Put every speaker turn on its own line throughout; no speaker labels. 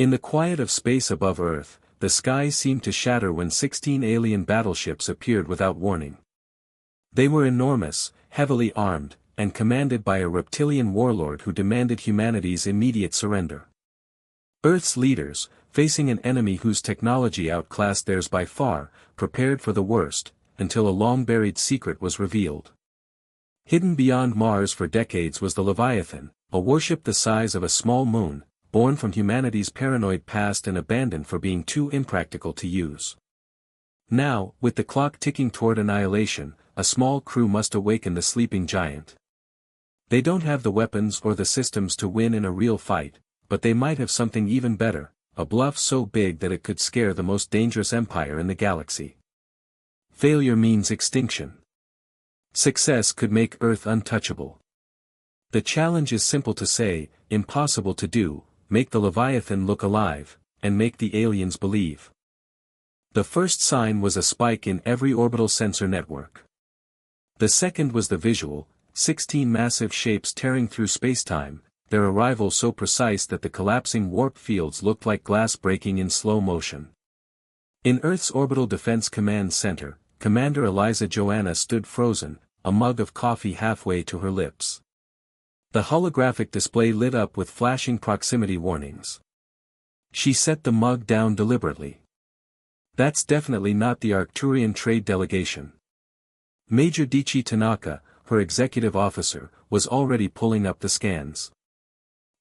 In the quiet of space above Earth, the sky seemed to shatter when 16 alien battleships appeared without warning. They were enormous, heavily armed, and commanded by a reptilian warlord who demanded humanity's immediate surrender. Earth's leaders, facing an enemy whose technology outclassed theirs by far, prepared for the worst, until a long-buried secret was revealed. Hidden beyond Mars for decades was the Leviathan, a warship the size of a small moon, born from humanity's paranoid past and abandoned for being too impractical to use. Now, with the clock ticking toward annihilation, a small crew must awaken the sleeping giant. They don't have the weapons or the systems to win in a real fight, but they might have something even better, a bluff so big that it could scare the most dangerous empire in the galaxy. Failure means extinction. Success could make Earth untouchable. The challenge is simple to say, impossible to do: make the Leviathan look alive, and make the aliens believe. The first sign was a spike in every orbital sensor network. The second was the visual, 16 massive shapes tearing through spacetime, their arrival so precise that the collapsing warp fields looked like glass breaking in slow motion. In Earth's Orbital Defense Command Center, Commander Eliza Joanna stood frozen, a mug of coffee halfway to her lips. The holographic display lit up with flashing proximity warnings. She set the mug down deliberately. That's definitely not the Arcturian trade delegation. Major Dichi Tanaka, her executive officer, was already pulling up the scans.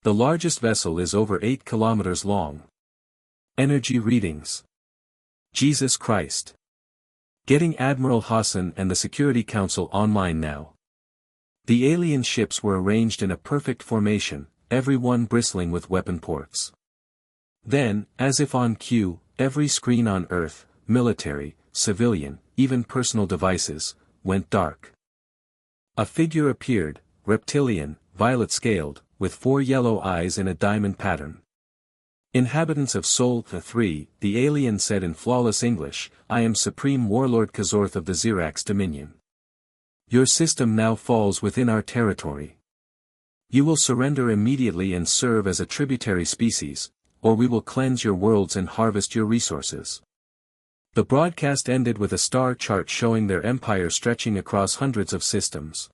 The largest vessel is over 8 kilometers long. Energy readings. Jesus Christ. Getting Admiral Hassan and the Security Council online now. The alien ships were arranged in a perfect formation, every one bristling with weapon ports. Then, as if on cue, every screen on Earth, military, civilian, even personal devices, went dark. A figure appeared, reptilian, violet-scaled, with 4 yellow eyes in a diamond pattern. Inhabitants of Sol 3, the alien said in flawless English, "I am Supreme Warlord Kazorth of the Xirax Dominion. Your system now falls within our territory. You will surrender immediately and serve as a tributary species, or we will cleanse your worlds and harvest your resources." The broadcast ended with a star chart showing their empire stretching across hundreds of systems.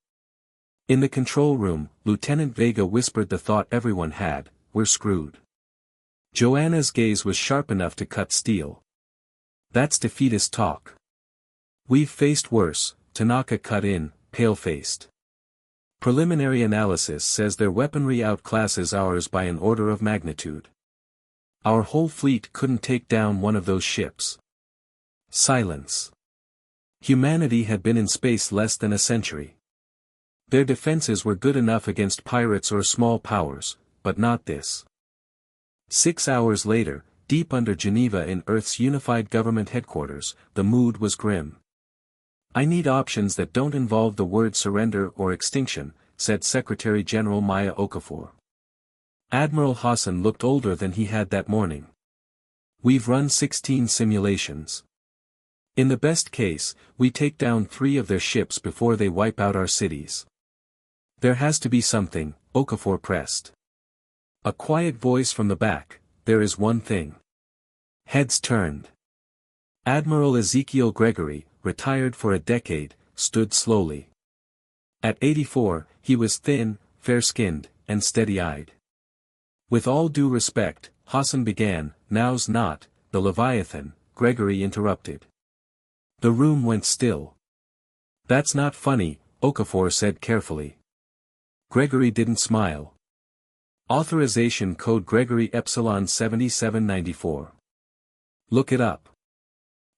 In the control room, Lieutenant Vega whispered the thought everyone had: "We're screwed." Joanna's gaze was sharp enough to cut steel. "That's defeatist talk. We've faced worse," Tanaka cut in, pale-faced. "Preliminary analysis says their weaponry outclasses ours by an order of magnitude. Our whole fleet couldn't take down one of those ships." Silence. Humanity had been in space less than a century. Their defenses were good enough against pirates or small powers, but not this. 6 hours later, deep under Geneva in Earth's unified government headquarters, the mood was grim. "I need options that don't involve the word surrender or extinction," said Secretary General Maya Okafor. Admiral Hassan looked older than he had that morning. "We've run 16 simulations. In the best case, we take down 3 of their ships before they wipe out our cities. There has to be something," Okafor pressed. A quiet voice from the back: "There is one thing." Heads turned. Admiral Ezekiel Gregory, retired for a decade, stood slowly. At 84, he was thin, fair-skinned, and steady-eyed. "With all due respect," Hassan began. "Now's not the Leviathan," Gregory interrupted. The room went still. "That's not funny," Okafor said carefully. Gregory didn't smile. Authorization code Gregory Epsilon 7794. "Look it up."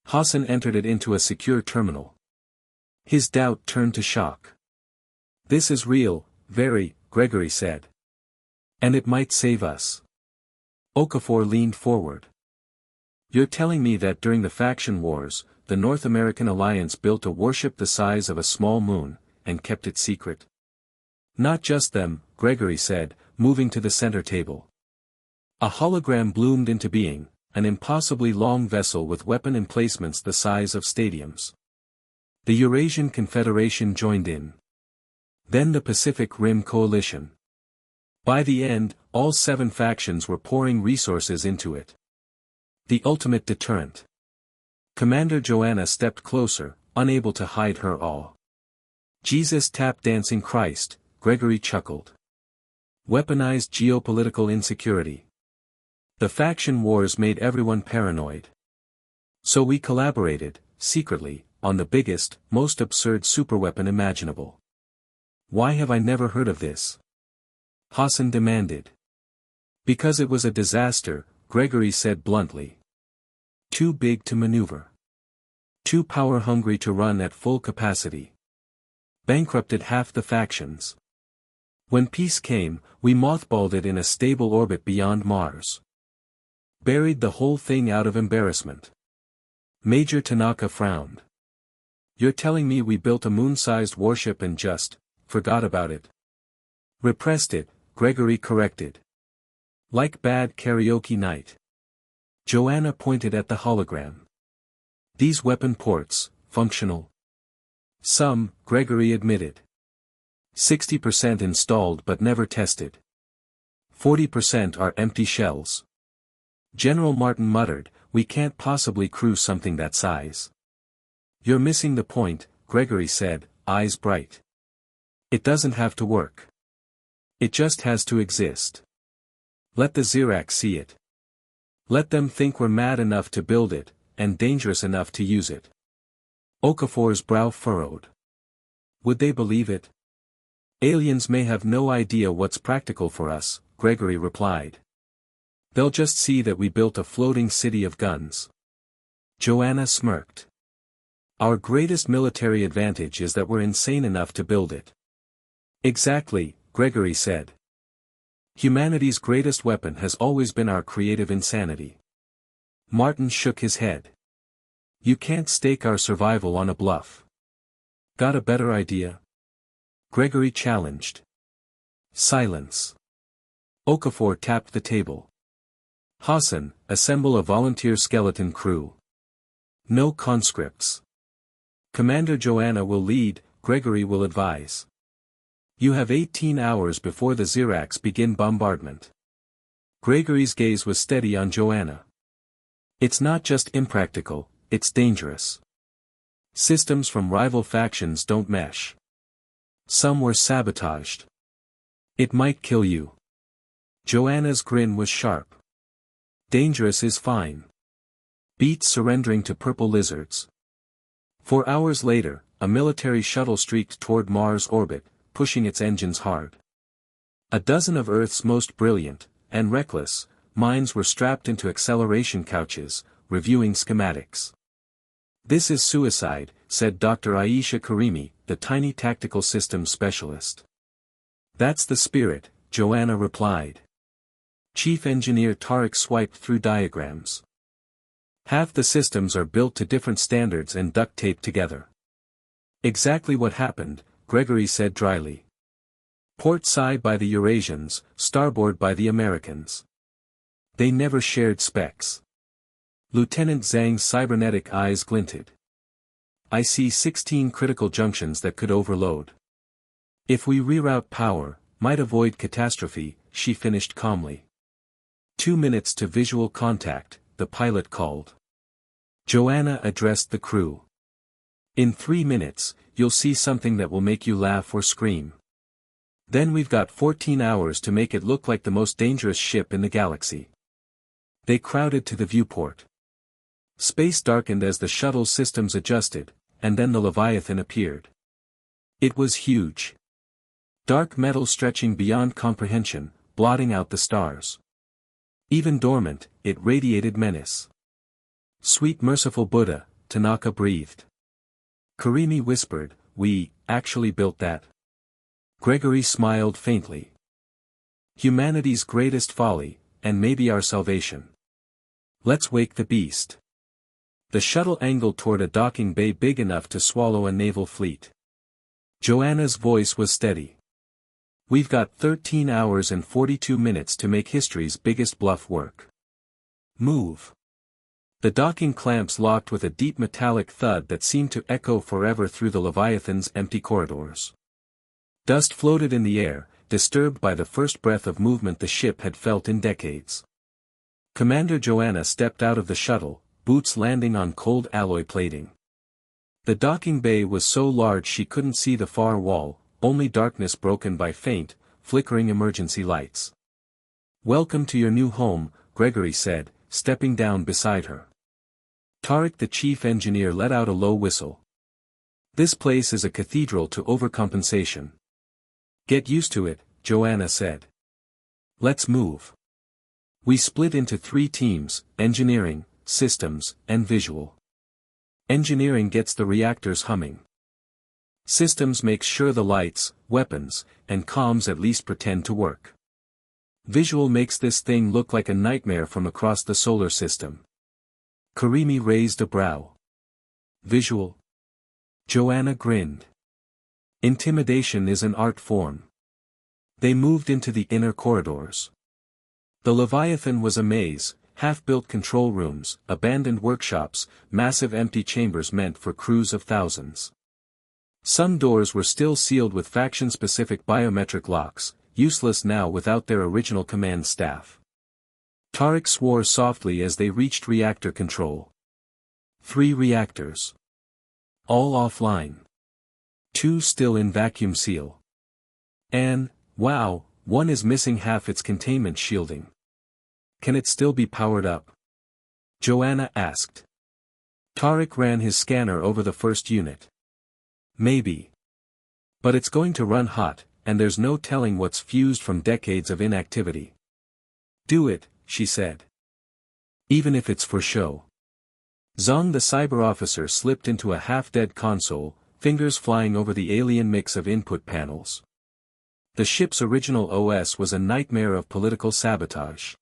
Hassan entered it into a secure terminal. His doubt turned to shock. "This is real, very," Gregory said. "And it might save us." Okafor leaned forward. "You're telling me that during the faction wars, the North American Alliance built a warship the size of a small moon, and kept it secret?" "Not just them," Gregory said, moving to the center table. A hologram bloomed into being, an impossibly long vessel with weapon emplacements the size of stadiums. The Eurasian Confederation joined in. Then the Pacific Rim Coalition. By the end, all 7 factions were pouring resources into it. The ultimate deterrent. Commander Joanna stepped closer, unable to hide her awe. Jesus tap dancing Christ, Gregory chuckled. Weaponized geopolitical insecurity. The faction wars made everyone paranoid. So we collaborated, secretly, on the biggest, most absurd superweapon imaginable. Why have I never heard of this? Hassan demanded. Because it was a disaster, Gregory said bluntly. Too big to maneuver. Too power-hungry to run at full capacity. Bankrupted half the factions. When peace came, we mothballed it in a stable orbit beyond Mars. Buried the whole thing out of embarrassment. Major Tanaka frowned. You're telling me we built a moon-sized warship and just forgot about it? Repressed it, Gregory corrected. Like bad karaoke night. Joanna pointed at the hologram. These weapon ports, functional? Some, Gregory admitted. 60% installed but never tested. 40% are empty shells. General Martin muttered, we can't possibly crew something that size. You're missing the point, Gregory said, eyes bright. It doesn't have to work. It just has to exist. Let the Xerac see it. Let them think we're mad enough to build it, and dangerous enough to use it. Okafor's brow furrowed. Would they believe it? Aliens may have no idea what's practical for us, Gregory replied. They'll just see that we built a floating city of guns. Joanna smirked. Our greatest military advantage is that we're insane enough to build it. Exactly, Gregory said. Humanity's greatest weapon has always been our creative insanity. Martin shook his head. You can't stake our survival on a bluff. Got a better idea? Gregory challenged. Silence. Okafor tapped the table. Hassan, assemble a volunteer skeleton crew. No conscripts. Commander Joanna will lead, Gregory will advise. You have 18 hours before the Xeracs begin bombardment. Gregory's gaze was steady on Joanna. It's not just impractical, it's dangerous. Systems from rival factions don't mesh. Some were sabotaged. It might kill you. Joanna's grin was sharp. Dangerous is fine. Beat surrendering to purple lizards. 4 hours later, a military shuttle streaked toward Mars' orbit, pushing its engines hard. A dozen of Earth's most brilliant, and reckless, minds were strapped into acceleration couches, reviewing schematics. This is suicide, said Dr. Aisha Karimi, the tiny tactical systems specialist. That's the spirit, Joanna replied. Chief Engineer Tariq swiped through diagrams. Half the systems are built to different standards and duct taped together. Exactly what happened, Gregory said dryly. Port side by the Eurasians, starboard by the Americans. They never shared specs. Lieutenant Zhang's cybernetic eyes glinted. I see 16 critical junctions that could overload. If we reroute power, might avoid catastrophe, she finished calmly. 2 minutes to visual contact, the pilot called. Joanna addressed the crew. In 3 minutes, you'll see something that will make you laugh or scream. Then we've got 14 hours to make it look like the most dangerous ship in the galaxy. They crowded to the viewport. Space darkened as the shuttle's systems adjusted, and then the Leviathan appeared. It was huge. Dark metal stretching beyond comprehension, blotting out the stars. Even dormant, it radiated menace. Sweet merciful Buddha, Tanaka breathed. Karimi whispered, we actually built that. Gregory smiled faintly. Humanity's greatest folly, and maybe our salvation. Let's wake the beast. The shuttle angled toward a docking bay big enough to swallow a naval fleet. Joanna's voice was steady. We've got 13 hours and 42 minutes to make history's biggest bluff work. Move. The docking clamps locked with a deep metallic thud that seemed to echo forever through the Leviathan's empty corridors. Dust floated in the air, disturbed by the first breath of movement the ship had felt in decades. Commander Joanna stepped out of the shuttle, boots landing on cold alloy plating. The docking bay was so large she couldn't see the far wall, only darkness broken by faint, flickering emergency lights. "Welcome to your new home," Gregory said, stepping down beside her. Tarek the chief engineer let out a low whistle. "This place is a cathedral to overcompensation." "Get used to it," Joanna said. "Let's move." We split into 3 teams, engineering, systems, and visual. Engineering gets the reactors humming. Systems makes sure the lights, weapons, and comms at least pretend to work. Visual makes this thing look like a nightmare from across the solar system. Karimi raised a brow. "Visual?" Joanna grinned. "Intimidation is an art form." They moved into the inner corridors. The Leviathan was a maze, half-built control rooms, abandoned workshops, massive empty chambers meant for crews of thousands. Some doors were still sealed with faction-specific biometric locks, useless now without their original command staff. Tarek swore softly as they reached reactor control. 3 reactors. All offline. 2 still in vacuum seal. And, wow, one is missing half its containment shielding. "Can it still be powered up?" Joanna asked. Tarek ran his scanner over the first unit. "Maybe. But it's going to run hot, and there's no telling what's fused from decades of inactivity." "Do it," she said. "Even if it's for show." Zong the cyber officer slipped into a half-dead console, fingers flying over the alien mix of input panels. The ship's original OS was a nightmare of political sabotage.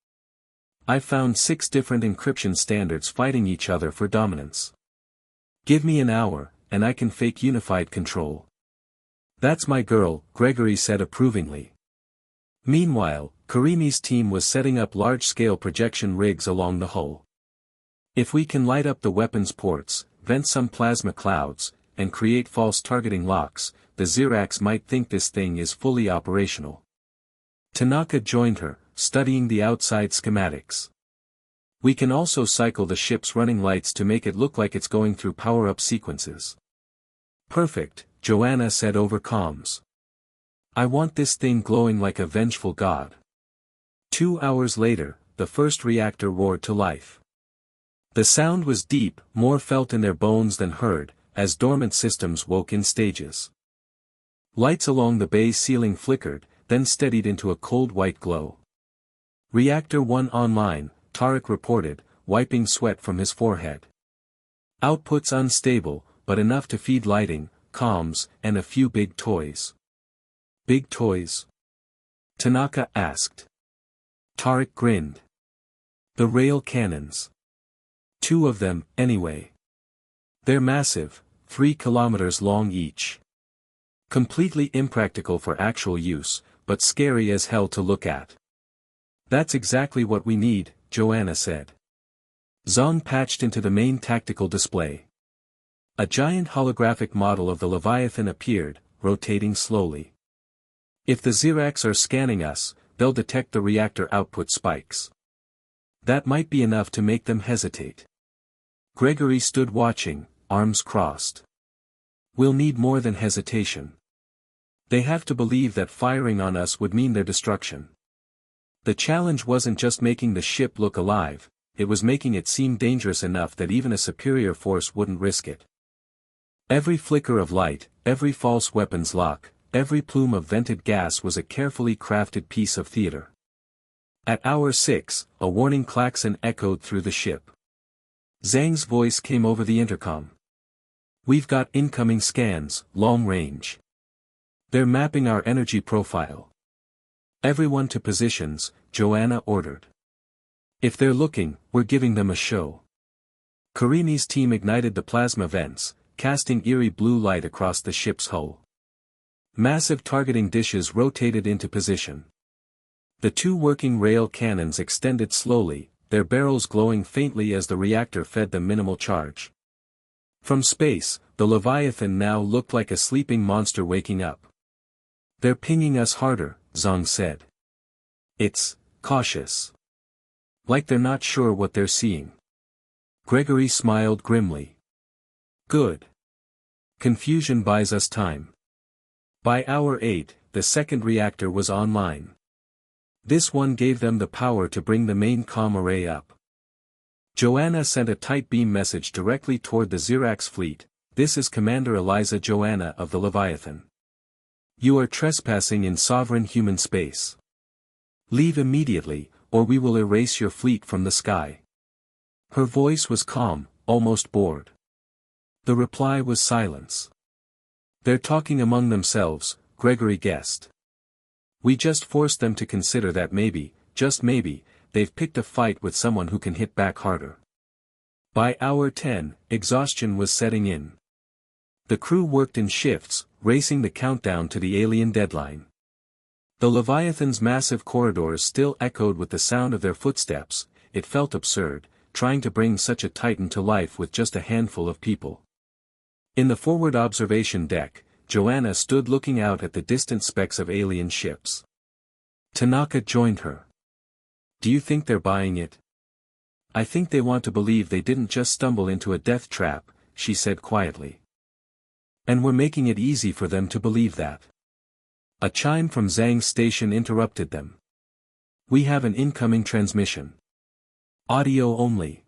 "I found 6 different encryption standards fighting each other for dominance. Give me an hour, and I can fake unified control." "That's my girl," Gregory said approvingly. Meanwhile, Karimi's team was setting up large-scale projection rigs along the hull. "If we can light up the weapons ports, vent some plasma clouds, and create false targeting locks, the Xerax might think this thing is fully operational." Tanaka joined her, studying the outside schematics. "We can also cycle the ship's running lights to make it look like it's going through power-up sequences." "Perfect," Joanna said over comms. "I want this thing glowing like a vengeful god." 2 hours later, the first reactor roared to life. The sound was deep, more felt in their bones than heard, as dormant systems woke in stages. Lights along the bay ceiling flickered, then steadied into a cold white glow. "Reactor 1 online," Tarek reported, wiping sweat from his forehead. "Output's unstable, but enough to feed lighting, comms, and a few big toys." "Big toys?" Tanaka asked. Tarek grinned. "The rail cannons. 2 of them, anyway. They're massive, 3 kilometers long each. Completely impractical for actual use, but scary as hell to look at." "That's exactly what we need," Joanna said. Zong patched into the main tactical display. A giant holographic model of the Leviathan appeared, rotating slowly. "If the Xerax are scanning us, they'll detect the reactor output spikes. That might be enough to make them hesitate." Gregory stood watching, arms crossed. "We'll need more than hesitation. They have to believe that firing on us would mean their destruction." The challenge wasn't just making the ship look alive, it was making it seem dangerous enough that even a superior force wouldn't risk it. Every flicker of light, every false weapons lock, every plume of vented gas was a carefully crafted piece of theater. At hour 6, a warning klaxon echoed through the ship. Zhang's voice came over the intercom. "We've got incoming scans, long range. They're mapping our energy profile." "Everyone to positions," Joanna ordered. "If they're looking, we're giving them a show." Karimi's team ignited the plasma vents, casting eerie blue light across the ship's hull. Massive targeting dishes rotated into position. The 2 working rail cannons extended slowly, their barrels glowing faintly as the reactor fed them minimal charge. From space, the Leviathan now looked like a sleeping monster waking up. "They're pinging us harder," Zong said. It's cautious. Like they're not sure what they're seeing. Gregory smiled grimly. Good. Confusion buys us time. By hour 8, the second reactor was online. This one gave them the power to bring the main comm array up. Joanna sent a tight beam message directly toward the Xirax fleet. This is Commander Eliza Joanna of the Leviathan. You are trespassing in sovereign human space. Leave immediately, or we will erase your fleet from the sky. Her voice was calm, almost bored. The reply was silence. They're talking among themselves, Gregory guessed. We just forced them to consider that maybe, just maybe, they've picked a fight with someone who can hit back harder. By hour 10, exhaustion was setting in. The crew worked in shifts, racing the countdown to the alien deadline. The Leviathan's massive corridors still echoed with the sound of their footsteps. It felt absurd, trying to bring such a titan to life with just a handful of people. In the forward observation deck, Joanna stood looking out at the distant specks of alien ships. Tanaka joined her. Do you think they're buying it? I think they want to believe they didn't just stumble into a death trap, she said quietly. And we're making it easy for them to believe that. A chime from Zhang's station interrupted them. We have an incoming transmission. Audio only.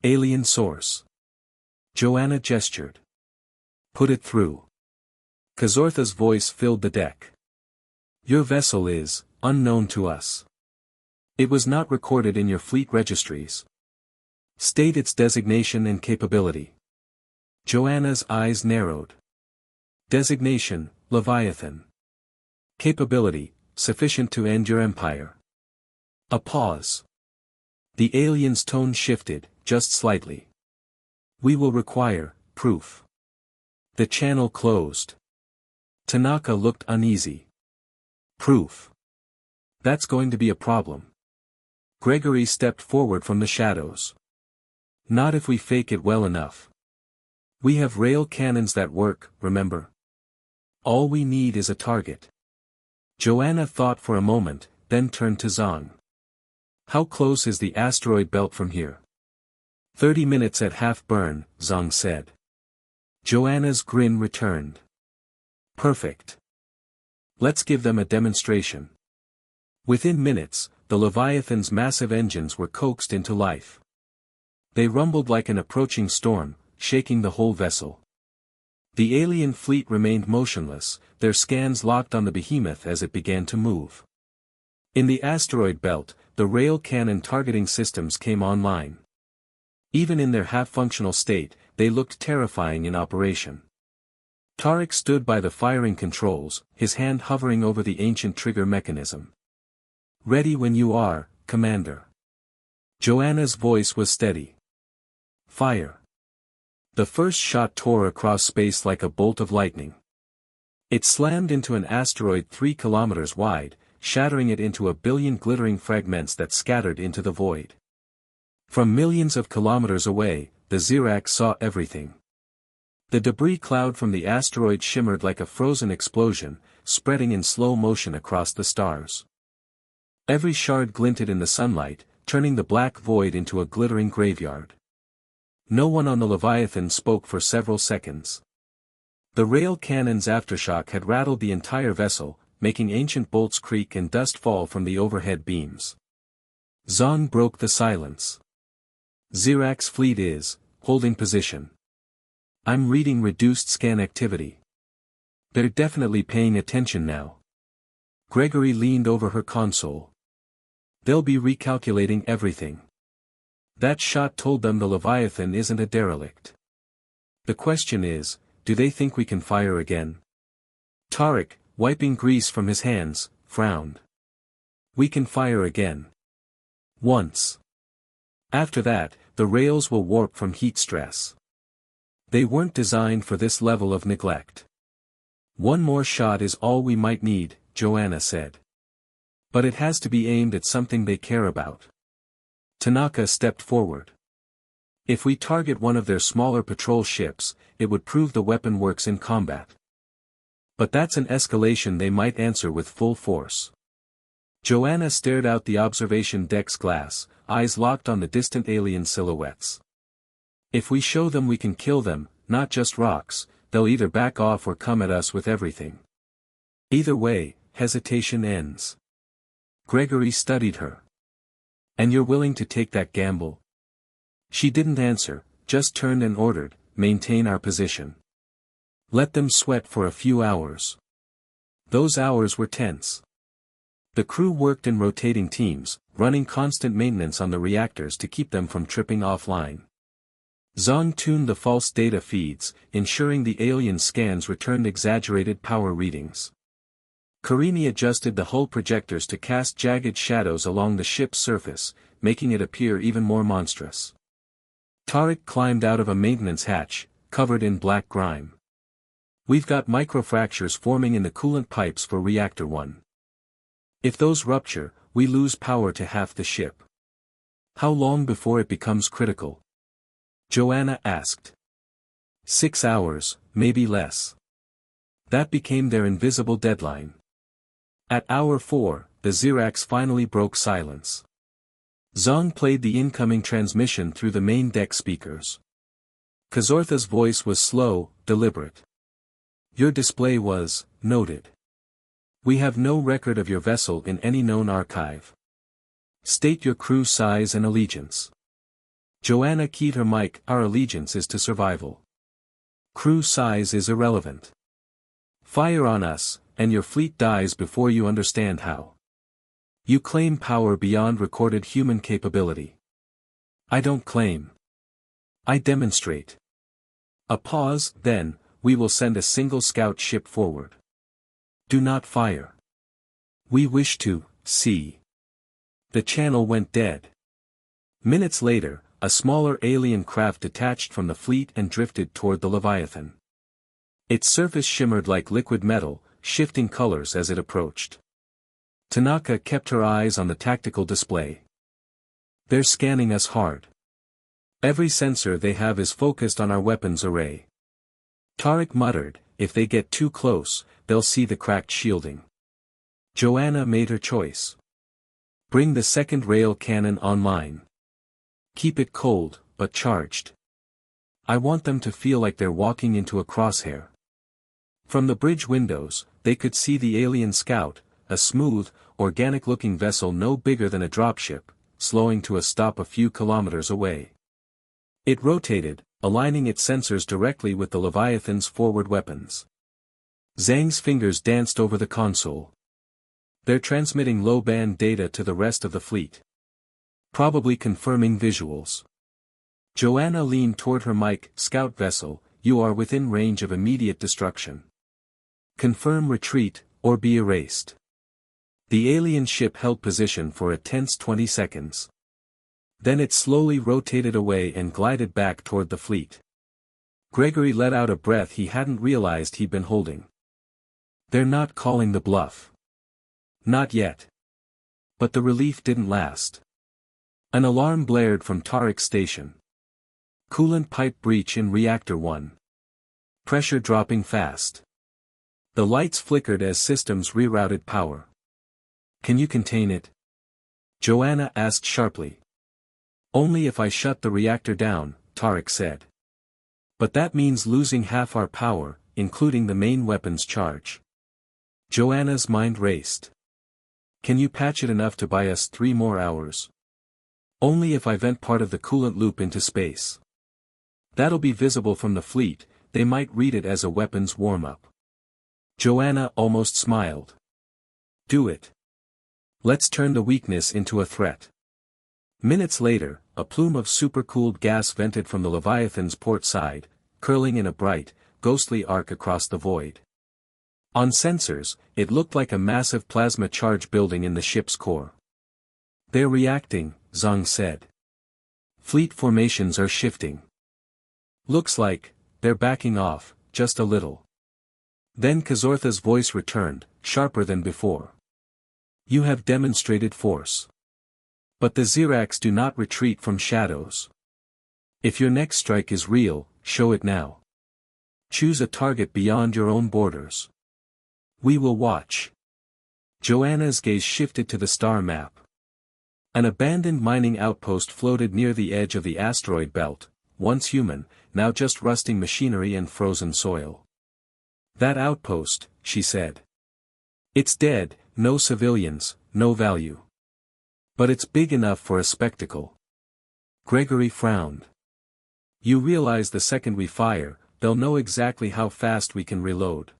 Alien source. Joanna gestured. Put it through. Kazortha's voice filled the deck. Your vessel is unknown to us. It was not recorded in your fleet registries. State its designation and capability. Joanna's eyes narrowed. Designation, Leviathan. Capability, sufficient to end your empire. A pause. The alien's tone shifted, just slightly. We will require proof. The channel closed. Tanaka looked uneasy. Proof. That's going to be a problem. Gregory stepped forward from the shadows. Not if we fake it well enough. We have rail cannons that work, remember? All we need is a target. Joanna thought for a moment, then turned to Zong. How close is the asteroid belt from here? 30 minutes at half burn, Zong said. Joanna's grin returned. Perfect. Let's give them a demonstration. Within minutes, the Leviathan's massive engines were coaxed into life. They rumbled like an approaching storm, shaking the whole vessel. The alien fleet remained motionless, their scans locked on the behemoth as it began to move. In the asteroid belt, the rail cannon targeting systems came online. Even in their half-functional state, they looked terrifying in operation. Tarek stood by the firing controls, his hand hovering over the ancient trigger mechanism. Ready when you are, Commander. Joanna's voice was steady. Fire. The first shot tore across space like a bolt of lightning. It slammed into an asteroid 3 kilometers wide, shattering it into a billion glittering fragments that scattered into the void. From millions of kilometers away, the Xirax saw everything. The debris cloud from the asteroid shimmered like a frozen explosion, spreading in slow motion across the stars. Every shard glinted in the sunlight, turning the black void into a glittering graveyard. No one on the Leviathan spoke for several seconds. The rail cannon's aftershock had rattled the entire vessel, making ancient bolts creak and dust fall from the overhead beams. Zong broke the silence. Xirax fleet is holding position. I'm reading reduced scan activity. They're definitely paying attention now. Gregory leaned over her console. They'll be recalculating everything. That shot told them the Leviathan isn't a derelict. The question is, do they think we can fire again? Tarek, wiping grease from his hands, frowned. We can fire again. Once. After that, the rails will warp from heat stress. They weren't designed for this level of neglect. One more shot is all we might need, Joanna said. But it has to be aimed at something they care about. Tanaka stepped forward. If we target one of their smaller patrol ships, it would prove the weapon works in combat. But that's an escalation they might answer with full force. Joanna stared out the observation deck's glass, eyes locked on the distant alien silhouettes. If we show them we can kill them, not just rocks, they'll either back off or come at us with everything. Either way, hesitation ends. Gregory studied her. And you're willing to take that gamble? She didn't answer, just turned and ordered, maintain our position. Let them sweat for a few hours. Those hours were tense. The crew worked in rotating teams, running constant maintenance on the reactors to keep them from tripping offline. Zhang tuned the false data feeds, ensuring the alien scans returned exaggerated power readings. Karini adjusted the hull projectors to cast jagged shadows along the ship's surface, making it appear even more monstrous. Tariq climbed out of a maintenance hatch, covered in black grime. We've got microfractures forming in the coolant pipes for Reactor 1. If those rupture, we lose power to half the ship. How long before it becomes critical? Joanna asked. 6 hours, maybe less. That became their invisible deadline. At hour 4, the Xerax finally broke silence. Zhang played the incoming transmission through the main deck speakers. Kazortha's voice was slow, deliberate. Your display was noted. We have no record of your vessel in any known archive. State your crew size and allegiance. Joanna keyed her mic. Our allegiance is to survival. Crew size is irrelevant. Fire on us, and your fleet dies before you understand how. You claim power beyond recorded human capability. I don't claim. I demonstrate. A pause, then, we will send a single scout ship forward. Do not fire. We wish to see. The channel went dead. Minutes later, a smaller alien craft detached from the fleet and drifted toward the Leviathan. Its surface shimmered like liquid metal, shifting colors as it approached. Tanaka kept her eyes on the tactical display. They're scanning us hard. Every sensor they have is focused on our weapons array. Tariq muttered, if they get too close, they'll see the cracked shielding. Joanna made her choice. Bring the second rail cannon online. Keep it cold, but charged. I want them to feel like they're walking into a crosshair. From the bridge windows, they could see the alien scout, a smooth, organic-looking vessel no bigger than a dropship, slowing to a stop a few kilometers away. It rotated, aligning its sensors directly with the Leviathan's forward weapons. Zhang's fingers danced over the console. They're transmitting low-band data to the rest of the fleet. Probably confirming visuals. Joanna leaned toward her mic. Scout vessel, you are within range of immediate destruction. Confirm retreat, or be erased. The alien ship held position for a tense 20 seconds. Then it slowly rotated away and glided back toward the fleet. Gregory let out a breath he hadn't realized he'd been holding. They're not calling the bluff. Not yet. But the relief didn't last. An alarm blared from Tariq's station. Coolant pipe breach in Reactor 1. Pressure dropping fast. The lights flickered as systems rerouted power. Can you contain it? Joanna asked sharply. Only if I shut the reactor down, Tariq said. But that means losing half our power, including the main weapons charge. Joanna's mind raced. Can you patch it enough to buy us 3 more hours? Only if I vent part of the coolant loop into space. That'll be visible from the fleet, they might read it as a weapons warm-up. Joanna almost smiled. Do it. Let's turn the weakness into a threat. Minutes later, a plume of supercooled gas vented from the Leviathan's port side, curling in a bright, ghostly arc across the void. On sensors, it looked like a massive plasma charge building in the ship's core. They're reacting, Zhang said. Fleet formations are shifting. Looks like, they're backing off, just a little. Then Kazortha's voice returned, sharper than before. You have demonstrated force. But the Xerax do not retreat from shadows. If your next strike is real, show it now. Choose a target beyond your own borders. We will watch. Joanna's gaze shifted to the star map. An abandoned mining outpost floated near the edge of the asteroid belt, once human, now just rusting machinery and frozen soil. That outpost, she said. It's dead, no civilians, no value. But it's big enough for a spectacle. Gregory frowned. You realize the second we fire, they'll know exactly how fast we can reload.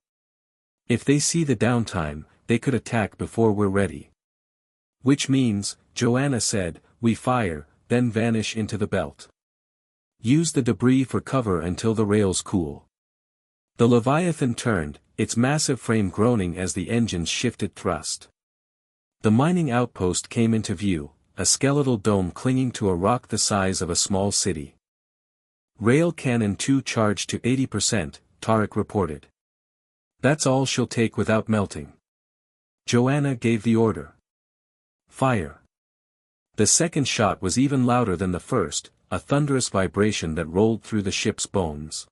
If they see the downtime, they could attack before we're ready. Which means, Joanna said, we fire, then vanish into the belt. Use the debris for cover until the rails cool. The Leviathan turned, its massive frame groaning as the engines shifted thrust. The mining outpost came into view, a skeletal dome clinging to a rock the size of a small city. Rail Cannon 2 charged to 80%, Tarek reported. That's all she'll take without melting. Joanna gave the order. Fire. The second shot was even louder than the first, a thunderous vibration that rolled through the ship's bones.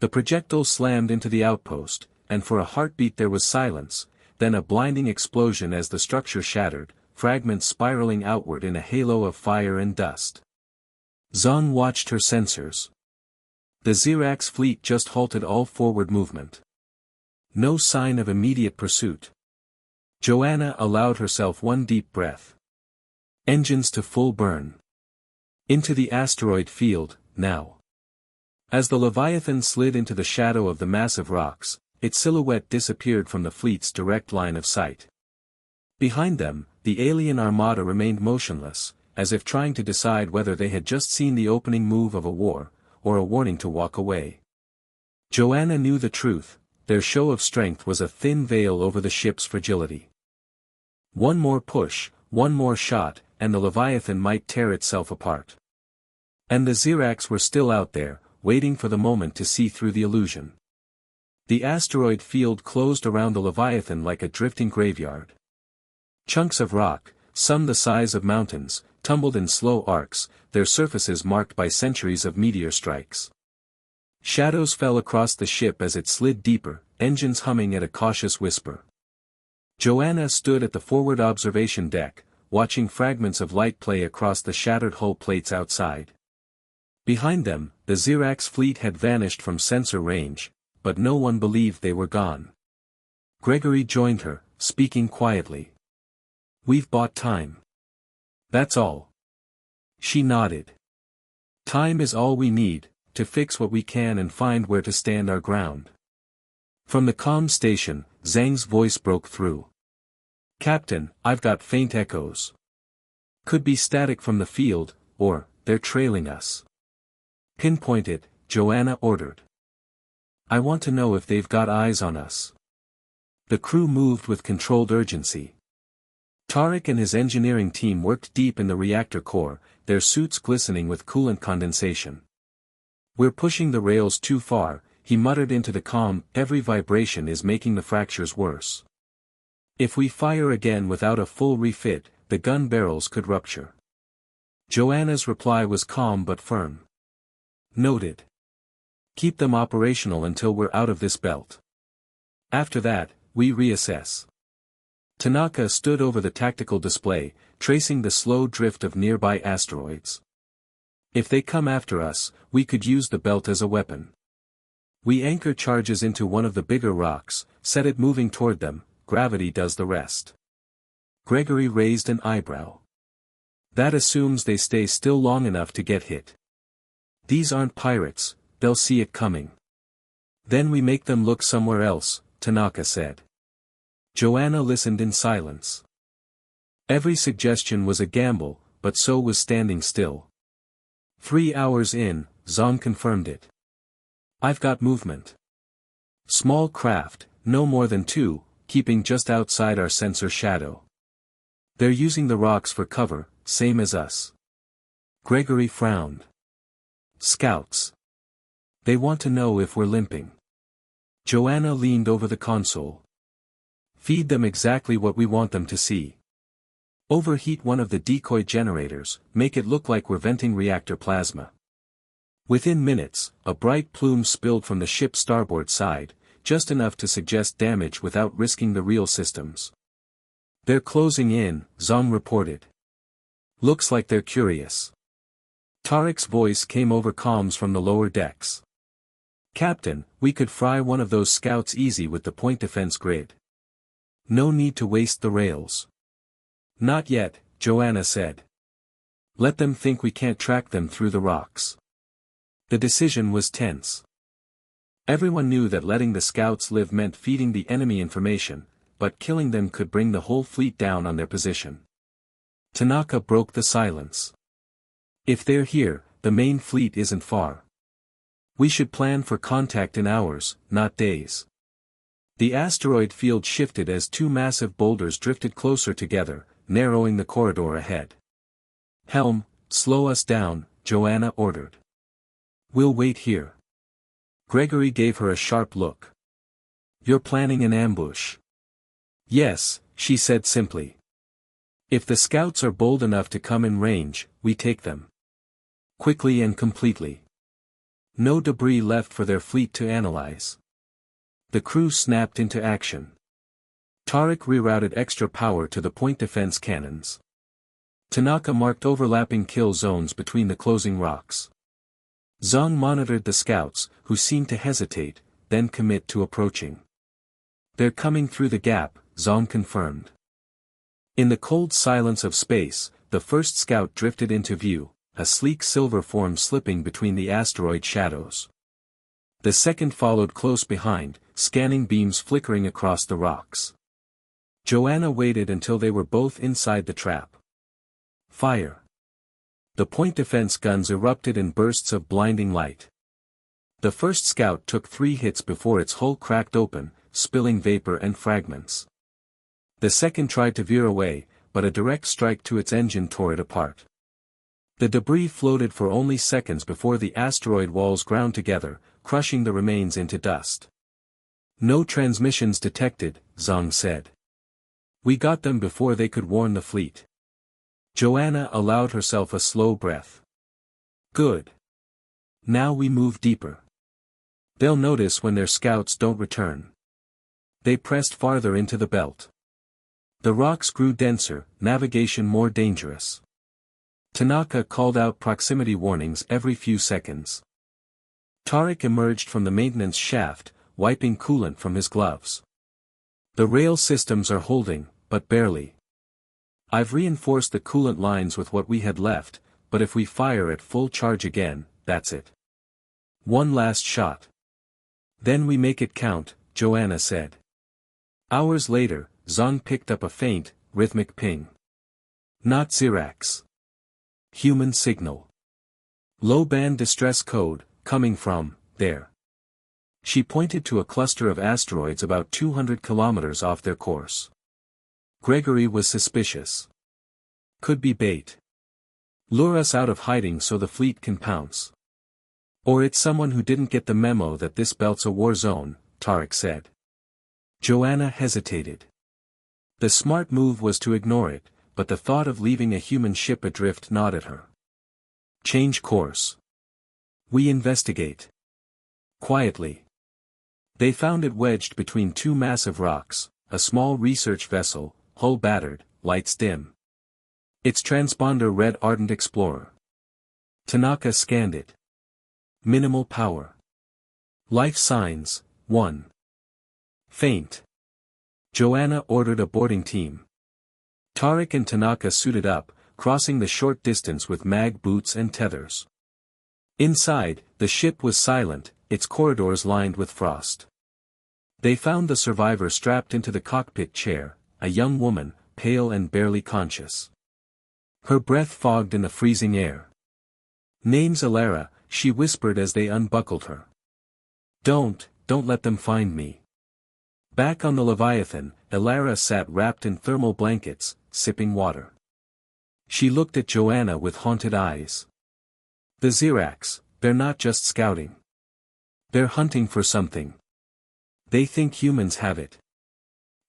The projectile slammed into the outpost, and for a heartbeat there was silence, then a blinding explosion as the structure shattered, fragments spiraling outward in a halo of fire and dust. Zong watched her sensors. The Xerax fleet just halted all forward movement. No sign of immediate pursuit. Joanna allowed herself one deep breath. Engines to full burn. Into the asteroid field, now. As the Leviathan slid into the shadow of the massive rocks, its silhouette disappeared from the fleet's direct line of sight. Behind them, the alien armada remained motionless, as if trying to decide whether they had just seen the opening move of a war, or a warning to walk away. Joanna knew the truth, their show of strength was a thin veil over the ship's fragility. One more push, one more shot, and the Leviathan might tear itself apart. And the Xerax were still out there, waiting for the moment to see through the illusion. The asteroid field closed around the Leviathan like a drifting graveyard. Chunks of rock, some the size of mountains, tumbled in slow arcs, their surfaces marked by centuries of meteor strikes. Shadows fell across the ship as it slid deeper, engines humming at a cautious whisper. Joanna stood at the forward observation deck, watching fragments of light play across the shattered hull plates outside. Behind them, the Xerax fleet had vanished from sensor range, but no one believed they were gone. Gregory joined her, speaking quietly. We've bought time. That's all. She nodded. Time is all we need, to fix what we can and find where to stand our ground. From the comm station, Zhang's voice broke through. Captain, I've got faint echoes. Could be static from the field, or, they're trailing us. Pinpoint it, Joanna ordered. I want to know if they've got eyes on us. The crew moved with controlled urgency. Tarek and his engineering team worked deep in the reactor core, their suits glistening with coolant condensation. We're pushing the rails too far, he muttered into the comm, every vibration is making the fractures worse. If we fire again without a full refit, the gun barrels could rupture. Joanna's reply was calm but firm. Noted. Keep them operational until we're out of this belt. After that, we reassess. Tanaka stood over the tactical display, tracing the slow drift of nearby asteroids. If they come after us, we could use the belt as a weapon. We anchor charges into one of the bigger rocks, set it moving toward them, gravity does the rest. Gregory raised an eyebrow. That assumes they stay still long enough to get hit. These aren't pirates, they'll see it coming. Then we make them look somewhere else, Tanaka said. Joanna listened in silence. Every suggestion was a gamble, but so was standing still. 3 hours in, Zong confirmed it. I've got movement. Small craft, no more than 2, keeping just outside our sensor shadow. They're using the rocks for cover, same as us. Gregory frowned. Scouts. They want to know if we're limping. Joanna leaned over the console. Feed them exactly what we want them to see. Overheat one of the decoy generators, make it look like we're venting reactor plasma. Within minutes, a bright plume spilled from the ship's starboard side, just enough to suggest damage without risking the real systems. "They're closing in," Zong reported. "Looks like they're curious." Tariq's voice came over comms from the lower decks. "Captain, we could fry one of those scouts easy with the point defense grid. No need to waste the rails." "Not yet," Joanna said. "Let them think we can't track them through the rocks." The decision was tense. Everyone knew that letting the scouts live meant feeding the enemy information, but killing them could bring the whole fleet down on their position. Tanaka broke the silence. "If they're here, the main fleet isn't far. We should plan for contact in hours, not days." The asteroid field shifted as two massive boulders drifted closer together, narrowing the corridor ahead. "Helm, slow us down," Joanna ordered. "We'll wait here." Gregory gave her a sharp look. "You're planning an ambush?" "Yes," she said simply. "If the scouts are bold enough to come in range, we take them. Quickly and completely. No debris left for their fleet to analyze." The crew snapped into action. Tariq rerouted extra power to the point defense cannons. Tanaka marked overlapping kill zones between the closing rocks. Zong monitored the scouts, who seemed to hesitate, then commit to approaching. "They're coming through the gap," Zong confirmed. In the cold silence of space, the first scout drifted into view, a sleek silver form slipping between the asteroid shadows. The second followed close behind, scanning beams flickering across the rocks. Joanna waited until they were both inside the trap. "Fire!" The point defense guns erupted in bursts of blinding light. The first scout took 3 hits before its hull cracked open, spilling vapor and fragments. The second tried to veer away, but a direct strike to its engine tore it apart. The debris floated for only seconds before the asteroid walls ground together, crushing the remains into dust. "No transmissions detected," Zong said. "We got them before they could warn the fleet." Joanna allowed herself a slow breath. "Good. Now we move deeper. They'll notice when their scouts don't return." They pressed farther into the belt. The rocks grew denser, navigation more dangerous. Tanaka called out proximity warnings every few seconds. Tariq emerged from the maintenance shaft, wiping coolant from his gloves. "The rail systems are holding, but barely. I've reinforced the coolant lines with what we had left, but if we fire at full charge again, that's it. One last shot. Then we make it count," Joanna said. Hours later, Zong picked up a faint, rhythmic ping. Not Xirax. Human signal. Low-band distress code, coming from, there. She pointed to a cluster of asteroids about 200 kilometers off their course. Gregory was suspicious. "Could be bait. Lure us out of hiding so the fleet can pounce. Or it's someone who didn't get the memo that this belt's a war zone," Tariq said. Joanna hesitated. The smart move was to ignore it, but the thought of leaving a human ship adrift gnawed at her. "Change course. We investigate." Quietly. They found it wedged between 2 massive rocks, a small research vessel, hull battered, lights dim. Its transponder read Ardent Explorer. Tanaka scanned it. Minimal power. Life signs, 1. Faint. Joanna ordered a boarding team. Tariq and Tanaka suited up, crossing the short distance with mag boots and tethers. Inside, the ship was silent, its corridors lined with frost. They found the survivor strapped into the cockpit chair, a young woman, pale and barely conscious. Her breath fogged in the freezing air. "Name's Alara," she whispered as they unbuckled her. Don't let them find me." Back on the Leviathan, Alara sat wrapped in thermal blankets, sipping water. She looked at Joanna with haunted eyes. "The Xirax, they're not just scouting. They're hunting for something. They think humans have it.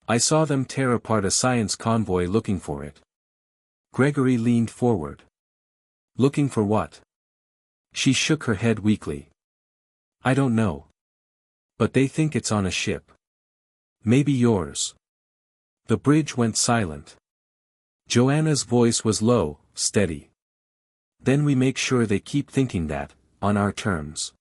I saw them tear apart a science convoy looking for it." Gregory leaned forward. "Looking for what?" She shook her head weakly. "I don't know. But they think it's on a ship. Maybe yours. The bridge went silent. Joanna's voice was low, steady. Then we make sure they keep thinking that, on our terms.